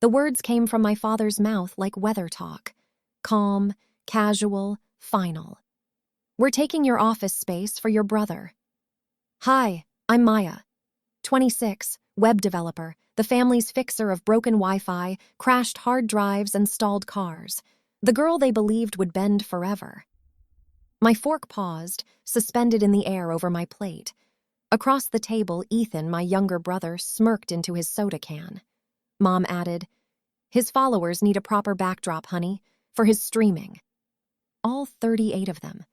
The words came from my father's mouth like weather talk. Calm, casual, final. "We're taking your office space for your brother." "Hi, I'm Maya. 26, web developer, the family's fixer of broken Wi-Fi, crashed hard drives, and stalled cars. The girl they believed would bend forever." My fork paused, suspended in the air over my plate. Across the table, Ethan, my younger brother, smirked into his soda can. Mom added, "His followers need a proper backdrop, honey, for his streaming." All 38 of them.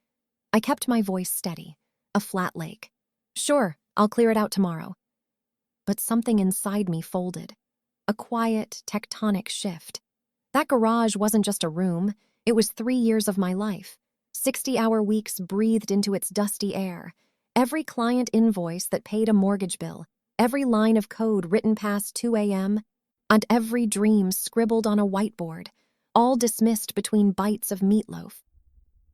I kept my voice steady, a flat lake. "Sure, I'll clear it out tomorrow." But something inside me folded. A quiet, tectonic shift. That garage wasn't just a room, it was 3 years of my life. 60-hour weeks breathed into its dusty air. Every client invoice that paid a mortgage bill, every line of code written past 2 a.m., and every dream scribbled on a whiteboard, all dismissed between bites of meatloaf.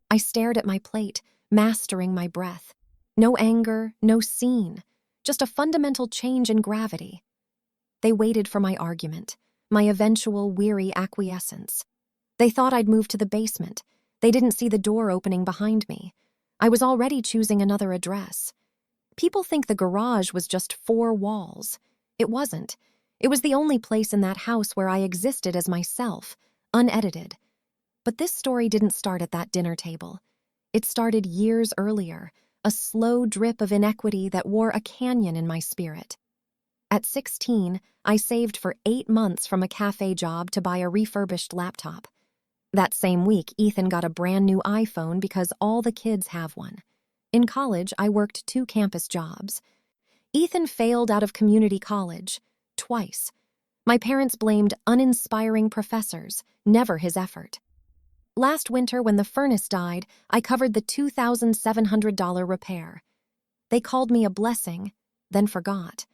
I stared at my plate, mastering my breath. No anger, no scene, just a fundamental change in gravity. They waited for my argument, my eventual weary acquiescence. They thought I'd move to the basement. They didn't see the door opening behind me. I was already choosing another address. People think the garage was just 4 walls. It wasn't. It was the only place in that house where I existed as myself, unedited. But this story didn't start at that dinner table. It started years earlier, a slow drip of inequity that wore a canyon in my spirit. At 16, I saved for 8 months from a cafe job to buy a refurbished laptop. That same week, Ethan got a brand new iPhone because all the kids have one. In college, I worked 2 campus jobs. Ethan failed out of community college, twice. My parents blamed uninspiring professors, never his effort. Last winter, when the furnace died, I covered the $2,700 repair. They called me a blessing, then forgot.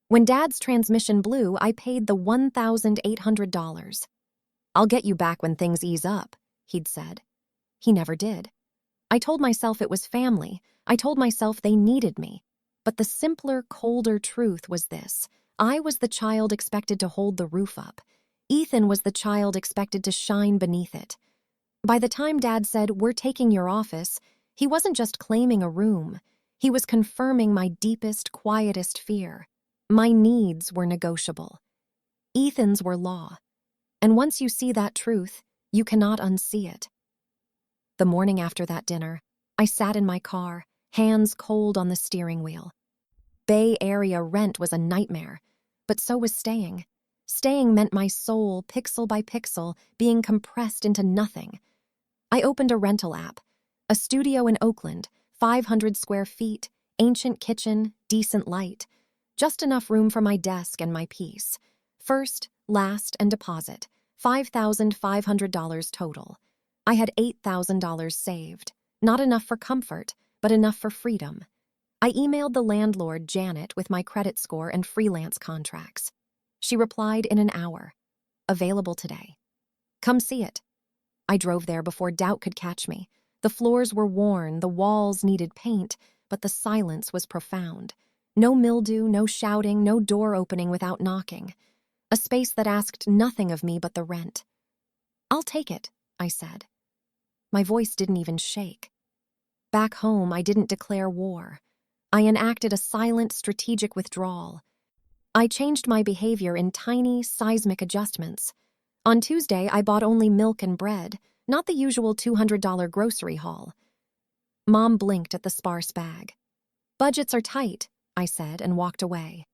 When Dad's transmission blew, I paid the $1,800. "I'll get you back when things ease up," he'd said. He never did. I told myself it was family. I told myself they needed me. But the simpler, colder truth was this. I was the child expected to hold the roof up. Ethan was the child expected to shine beneath it. By the time Dad said, "We're taking your office," he wasn't just claiming a room. He was confirming my deepest, quietest fear. My needs were negotiable. Ethan's were law. And once you see that truth, you cannot unsee it. The morning after that dinner, I sat in my car, hands cold on the steering wheel. Bay Area rent was a nightmare, but so was staying. Staying meant my soul, pixel by pixel, being compressed into nothing. I opened a rental app. A studio in Oakland, 500 square feet, ancient kitchen, decent light. Just enough room for my desk and my peace. First, last, and deposit. $5,500 total. I had $8,000 saved. Not enough for comfort, but enough for freedom. I emailed the landlord, Janet, with my credit score and freelance contracts. She replied in an hour. "Available today. Come see it." I drove there before doubt could catch me. The floors were worn, the walls needed paint, but the silence was profound. No mildew, no shouting, no door opening without knocking. A space that asked nothing of me but the rent. "I'll take it," I said. My voice didn't even shake. Back home, I didn't declare war. I enacted a silent, strategic withdrawal. I changed my behavior in tiny, seismic adjustments. On Tuesday, I bought only milk and bread, not the usual $200 grocery haul. Mom blinked at the sparse bag. "Budgets are tight," I said, and walked away.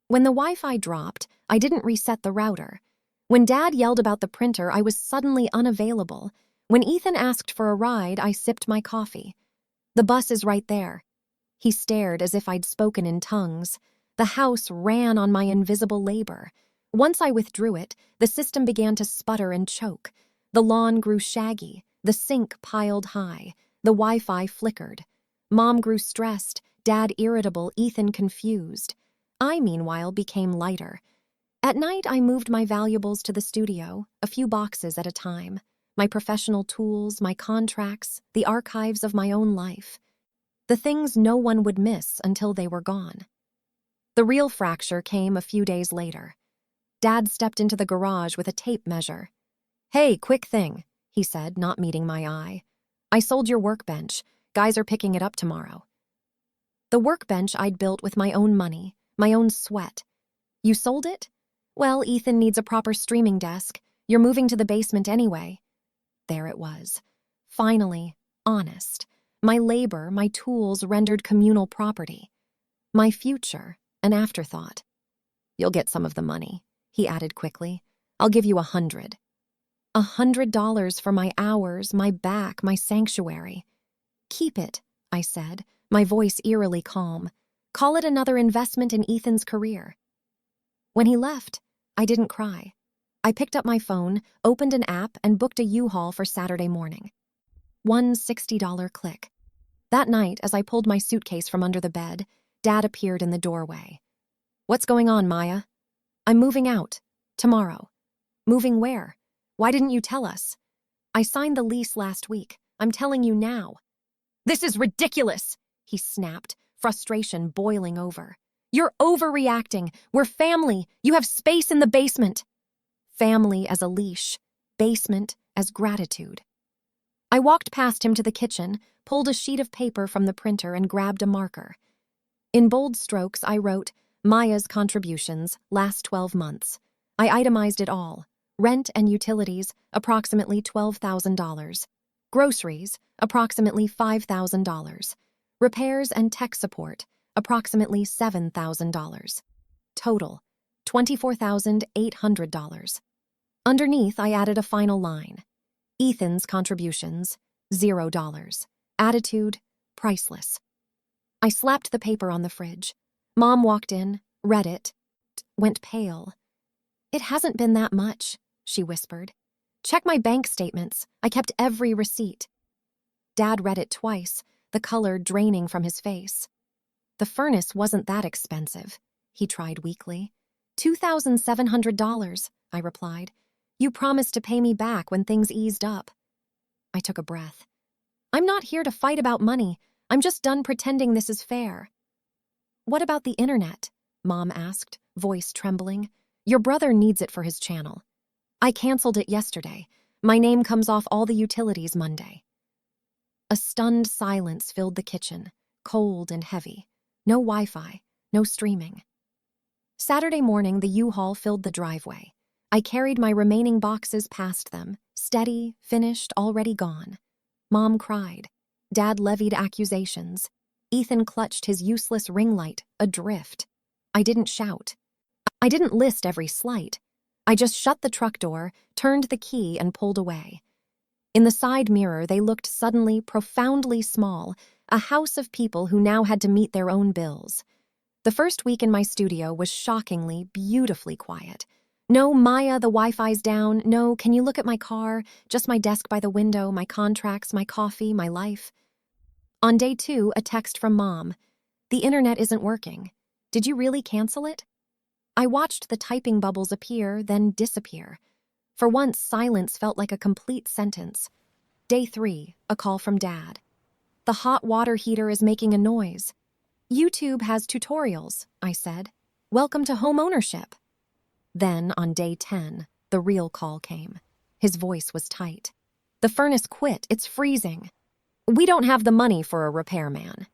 When the Wi-Fi dropped, I didn't reset the router. When Dad yelled about the printer, I was suddenly unavailable. When Ethan asked for a ride, I sipped my coffee. "The bus is right there." He stared as if I'd spoken in tongues. The house ran on my invisible labor. Once I withdrew it, the system began to sputter and choke. The lawn grew shaggy, the sink piled high, the Wi-Fi flickered. Mom grew stressed, Dad irritable, Ethan confused. I, meanwhile, became lighter. At night, I moved my valuables to the studio, a few boxes at a time. My professional tools, my contracts, the archives of my own life. The things no one would miss until they were gone. The real fracture came a few days later. Dad stepped into the garage with a tape measure. "Hey, quick thing," he said, not meeting my eye. "I sold your workbench. Guys are picking it up tomorrow." The workbench I'd built with my own money, my own sweat. "You sold it? Well, Ethan needs a proper streaming desk. You're moving to the basement anyway." There it was. Finally, honest. My labor, my tools rendered communal property. My future, an afterthought. "You'll get some of the money," he added quickly. "I'll give you $100. $100 for my hours, my back, my sanctuary." "Keep it," I said, my voice eerily calm. "Call it another investment in Ethan's career." When he left, I didn't cry. I picked up my phone, opened an app, and booked a U-Haul for Saturday morning. One $60 click. That night, as I pulled my suitcase from under the bed, Dad appeared in the doorway. "What's going on, Maya?" "I'm moving out. Tomorrow." "Moving where? Why didn't you tell us?" "I signed the lease last week. I'm telling you now." "This is ridiculous," he snapped, frustration boiling over. "You're overreacting. We're family. You have space in the basement." Family as a leash, basement as gratitude. I walked past him to the kitchen, pulled a sheet of paper from the printer, and grabbed a marker. In bold strokes, I wrote, "Maya's contributions, last 12 months. I itemized it all. Rent and utilities, approximately $12,000. Groceries, approximately $5,000. Repairs and tech support, approximately $7,000. Total, $24,800. Underneath, I added a final line. Ethan's contributions, $0. Attitude, priceless. I slapped the paper on the fridge. Mom walked in, read it, went pale. "It hasn't been that much," she whispered. "Check my bank statements. I kept every receipt." Dad read it twice, the color draining from his face. "The furnace wasn't that expensive," he tried weakly. $2,700, I replied. "You promised to pay me back when things eased up." I took a breath. "I'm not here to fight about money. I'm just done pretending this is fair." "What about the internet?" Mom asked, voice trembling. "Your brother needs it for his channel." "I canceled it yesterday. My name comes off all the utilities Monday." A stunned silence filled the kitchen, cold and heavy. No Wi-Fi, no streaming. Saturday morning, the U-Haul filled the driveway. I carried my remaining boxes past them, steady, finished, already gone. Mom cried. Dad levied accusations. Ethan clutched his useless ring light, adrift. I didn't shout. I didn't list every slight. I just shut the truck door, turned the key, and pulled away. In the side mirror, they looked suddenly profoundly small, a house of people who now had to meet their own bills. The first week in my studio was shockingly, beautifully quiet. No, Maya, the Wi-Fi's down. No, can you look at my car? Just my desk by the window, my contracts, my coffee, my life. On day 2, a text from Mom. "The internet isn't working. Did you really cancel it?" I watched the typing bubbles appear, then disappear. For once, silence felt like a complete sentence. Day 3, a call from Dad. "The hot water heater is making a noise." "YouTube has tutorials," I said. "Welcome to home ownership." Then, on day 10, the real call came. His voice was tight. "The furnace quit. It's freezing. We don't have the money for a repairman."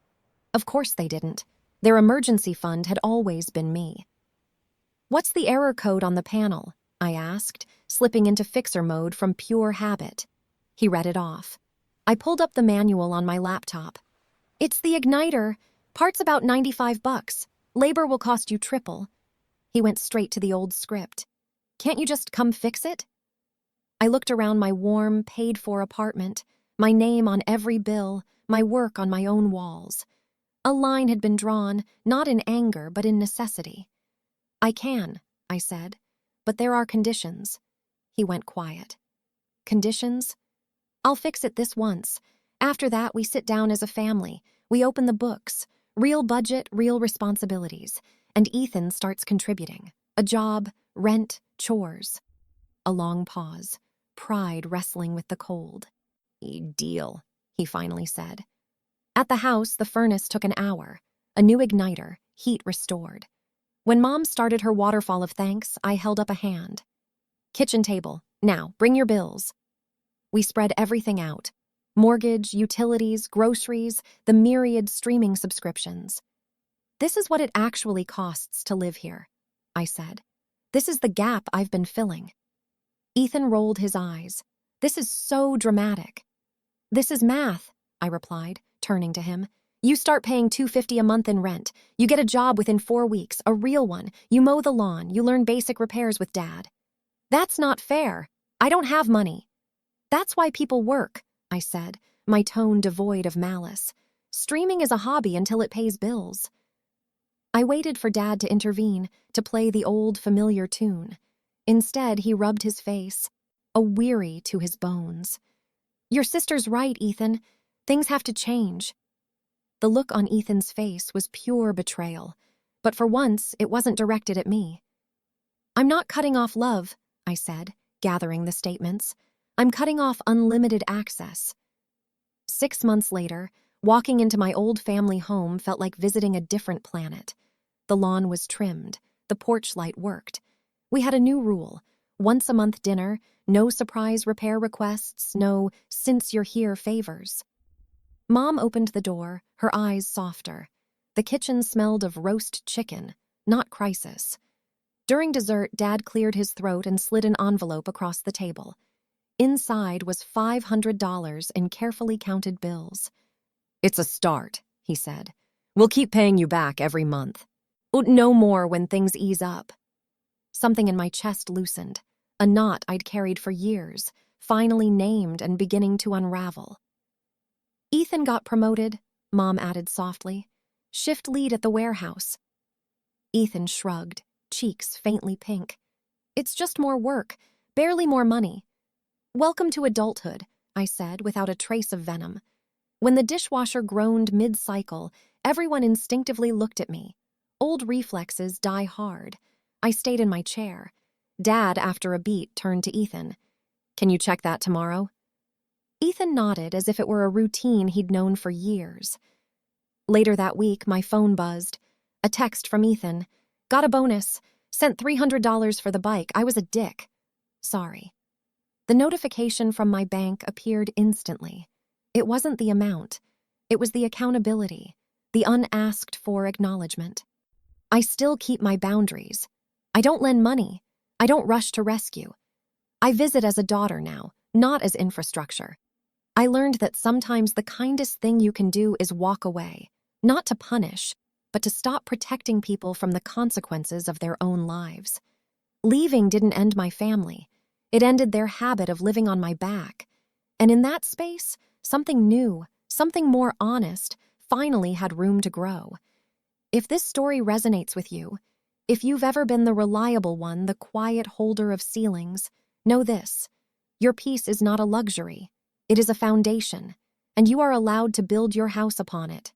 Of course they didn't. Their emergency fund had always been me. "What's the error code on the panel?" I asked, slipping into fixer mode from pure habit. He read it off. I pulled up the manual on my laptop. "It's the igniter. Parts about $95. Labor will cost you triple." He went straight to the old script. "Can't you just come fix it?" I looked around my warm, paid-for apartment, my name on every bill, my work on my own walls. A line had been drawn, not in anger, but in necessity. "I can," I said, "but there are conditions." He went quiet. "Conditions? I'll fix it this once. After that, we sit down as a family. We open the books. Real budget, real responsibilities. And Ethan starts contributing. A job, rent, chores." A long pause. Pride wrestling with the cold. "Deal," he finally said. At the house, the furnace took an hour. A new igniter, heat restored. When Mom started her waterfall of thanks, I held up a hand. Kitchen table. Now, bring your bills. We spread everything out. Mortgage, utilities, groceries, the myriad streaming subscriptions. This is what it actually costs to live here, I said. This is the gap I've been filling. Ethan rolled his eyes. This is so dramatic. This is math, I replied, turning to him. You start paying $250 a month in rent. You get a job within 4 weeks, a real one. You mow the lawn. You learn basic repairs with Dad. That's not fair. I don't have money. That's why people work, I said, my tone devoid of malice. Streaming is a hobby until it pays bills. I waited for Dad to intervene, to play the old familiar tune. Instead, he rubbed his face, a weary to his bones. Your sister's right, Ethan. Things have to change. The look on Ethan's face was pure betrayal, but for once it wasn't directed at me. I'm not cutting off love, I said, gathering the statements. I'm cutting off unlimited access. 6 months later, walking into my old family home felt like visiting a different planet. The lawn was trimmed, the porch light worked. We had a new rule: once-a-month dinner, no surprise repair requests, no since-you're-here favors. Mom opened the door, her eyes softer. The kitchen smelled of roast chicken, not crisis. During dessert, Dad cleared his throat and slid an envelope across the table. Inside was $500 in carefully counted bills. It's a start, he said. We'll keep paying you back every month. No more when things ease up. Something in my chest loosened. A knot I'd carried for years, finally named and beginning to unravel. Ethan got promoted, Mom added softly. Shift lead at the warehouse. Ethan shrugged, cheeks faintly pink. It's just more work, barely more money. Welcome to adulthood, I said without a trace of venom. When the dishwasher groaned mid-cycle, everyone instinctively looked at me. Old reflexes die hard. I stayed in my chair. Dad, after a beat, turned to Ethan. Can you check that tomorrow? Ethan nodded as if it were a routine he'd known for years. Later that week, my phone buzzed. A text from Ethan. Got a bonus. Sent $300 for the bike. I was a dick. Sorry. The notification from my bank appeared instantly. It wasn't the amount. It was the accountability, the unasked-for acknowledgement. I still keep my boundaries. I don't lend money. I don't rush to rescue. I visit as a daughter now, not as infrastructure. I learned that sometimes the kindest thing you can do is walk away, not to punish, but to stop protecting people from the consequences of their own lives. Leaving didn't end my family. It ended their habit of living on my back. And in that space, something new, something more honest, finally had room to grow. If this story resonates with you, if you've ever been the reliable one, the quiet holder of ceilings, know this: your peace is not a luxury. It is a foundation, and you are allowed to build your house upon it.